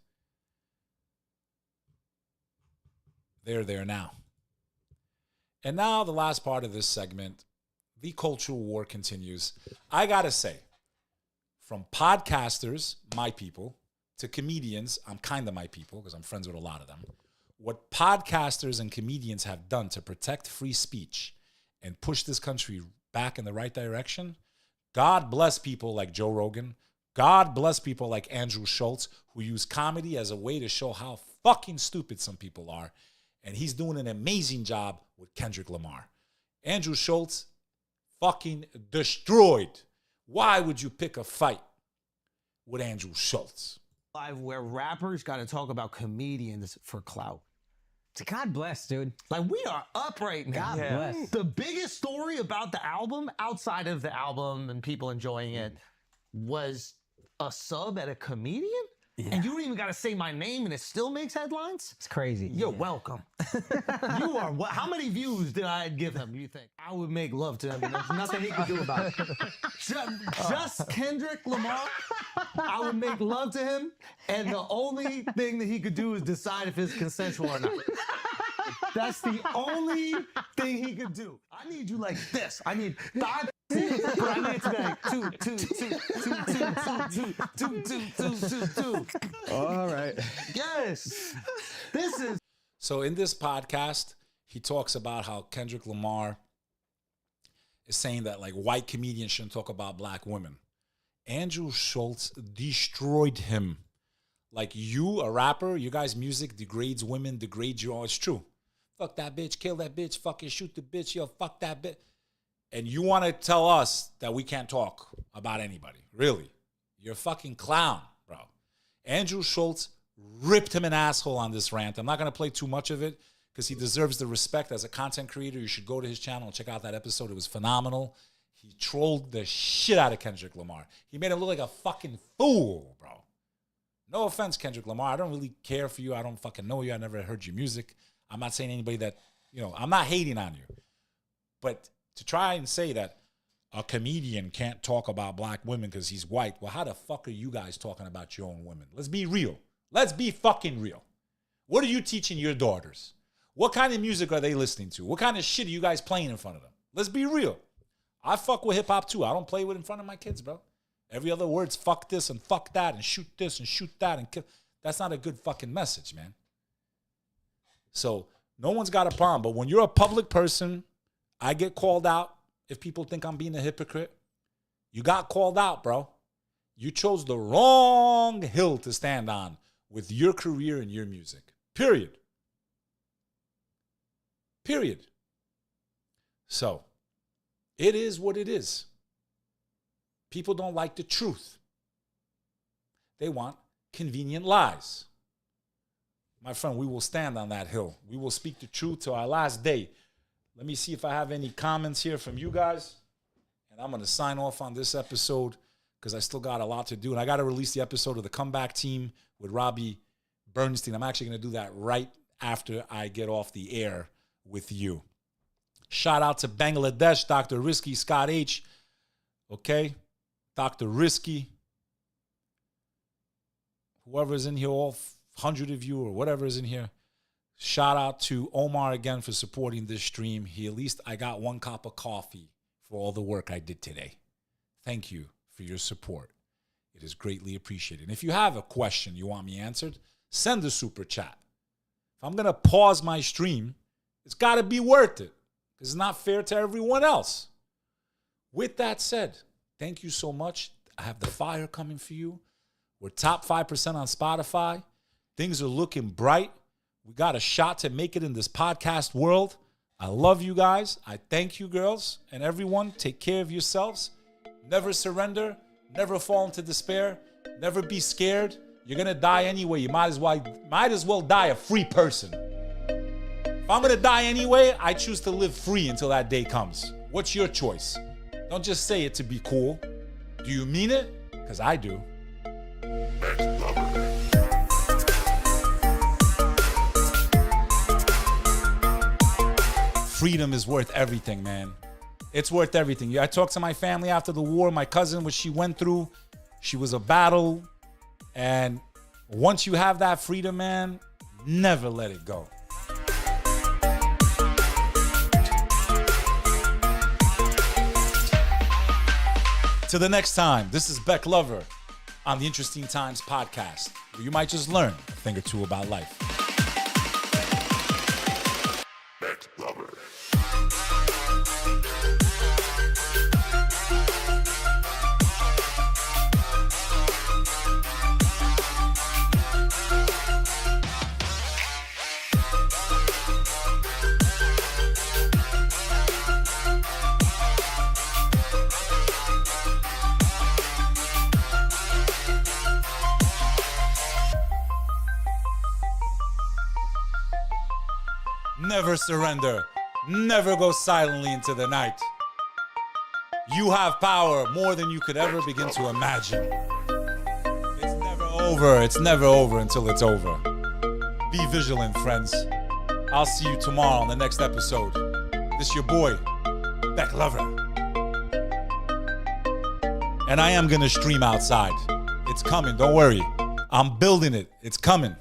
they're there now. And now the last part of this segment, the cultural war continues. I got to say, from podcasters, my people, to comedians, I'm kind of my people because I'm friends with a lot of them. What podcasters and comedians have done to protect free speech and push this country back in the right direction, God bless people like Joe Rogan. God bless people like Andrew Schulz, who use comedy as a way to show how fucking stupid some people are. And he's doing an amazing job with Kendrick Lamar. Andrew Schulz fucking destroyed. Why would you pick a fight with Andrew Schulz? Live where rappers got to talk about comedians for clout. God bless, dude. Like, we are up right now. God bless. The biggest story about the album, outside of the album and people enjoying it, was a sub at a comedian? Yeah. And you don't even got to say my name and it still makes headlines? It's crazy. You're welcome. You are. How many views did I give him, you think? I would make love to him and there's nothing he could do about it. Just Kendrick Lamar, I would make love to him and the only thing that he could do is decide if it's consensual or not. That's the only thing he could do. I need you like this. I need 5, but I need it to be like 2, 2, 2, 2, 2, 2, 2, 2, 2, 2, 2. All right. Yes. This is. So in this podcast, he talks about how Kendrick Lamar is saying that like white comedians shouldn't talk about black women. Andrew Schulz destroyed him. Like you, a rapper, your guys' music degrades women, degrades you all. It's true. Fuck that bitch, kill that bitch, fucking shoot the bitch, yo, fuck that bitch. And you want to tell us that we can't talk about anybody. Really? You're a fucking clown, bro. Andrew Schulz ripped him an asshole on this rant. I'm not going to play too much of it because he deserves the respect as a content creator. You should go to his channel and check out that episode. It was phenomenal. He trolled the shit out of Kendrick Lamar. He made him look like a fucking fool, bro. No offense, Kendrick Lamar. I don't really care for you. I don't fucking know you. I never heard your music. I'm not saying anybody that, you know, I'm not hating on you. But to try and say that a comedian can't talk about black women because he's white, well, how the fuck are you guys talking about your own women? Let's be real. Let's be fucking real. What are you teaching your daughters? What kind of music are they listening to? What kind of shit are you guys playing in front of them? Let's be real. I fuck with hip-hop too. I don't play with it in front of my kids, bro. Every other word's fuck this and fuck that and shoot this and shoot that and kill. That's not a good fucking message, man. So no one's got a problem. But when you're a public person, I get called out if people think I'm being a hypocrite. You got called out, bro. You chose the wrong hill to stand on with your career and your music. Period. Period. So it is what it is. People don't like the truth. They want convenient lies. My friend, we will stand on that hill. We will speak the truth till our last day. Let me see if I have any comments here from you guys. And I'm going to sign off on this episode because I still got a lot to do. And I got to release the episode of The Comeback Team with Robbie Bernstein. I'm actually going to do that right after I get off the air with you. Shout out to Bangladesh, Dr. Risky, Scott H. Okay? Dr. Risky. Whoever's in here, all 100 of you or whatever is in here. Shout out to Omar again for supporting this stream. At least I got 1 cup of coffee for all the work I did today. Thank you for your support. It is greatly appreciated. And if you have a question you want me answered, send a super chat. If I'm going to pause my stream, it's got to be worth it. It's not fair to everyone else. With that said, thank you so much. I have the fire coming for you. We're top 5% on Spotify. Things are looking bright. We got a shot to make it in this podcast world. I love you guys. I thank you, girls. And everyone, take care of yourselves. Never surrender. Never fall into despair. Never be scared. You're going to die anyway. You might as well die a free person. If I'm going to die anyway, I choose to live free until that day comes. What's your choice? Don't just say it to be cool. Do you mean it? Because I do. Bek Lover. Freedom is worth everything, man. It's worth everything. I talked to my family after the war. My cousin, what she went through, she was a battle. And once you have that freedom, man, never let it go. Till the next time, this is Bek Lover on the Interesting Times podcast, where you might just learn a thing or two about life. Bek Lover. Never surrender. Never go silently into the night. You have power more than you could ever begin to imagine. It's never over. It's never over until it's over. Be vigilant, friends. I'll see you tomorrow on the next episode. This is your boy, Bek Lover. And I am going to stream outside. It's coming. Don't worry. I'm building it. It's coming.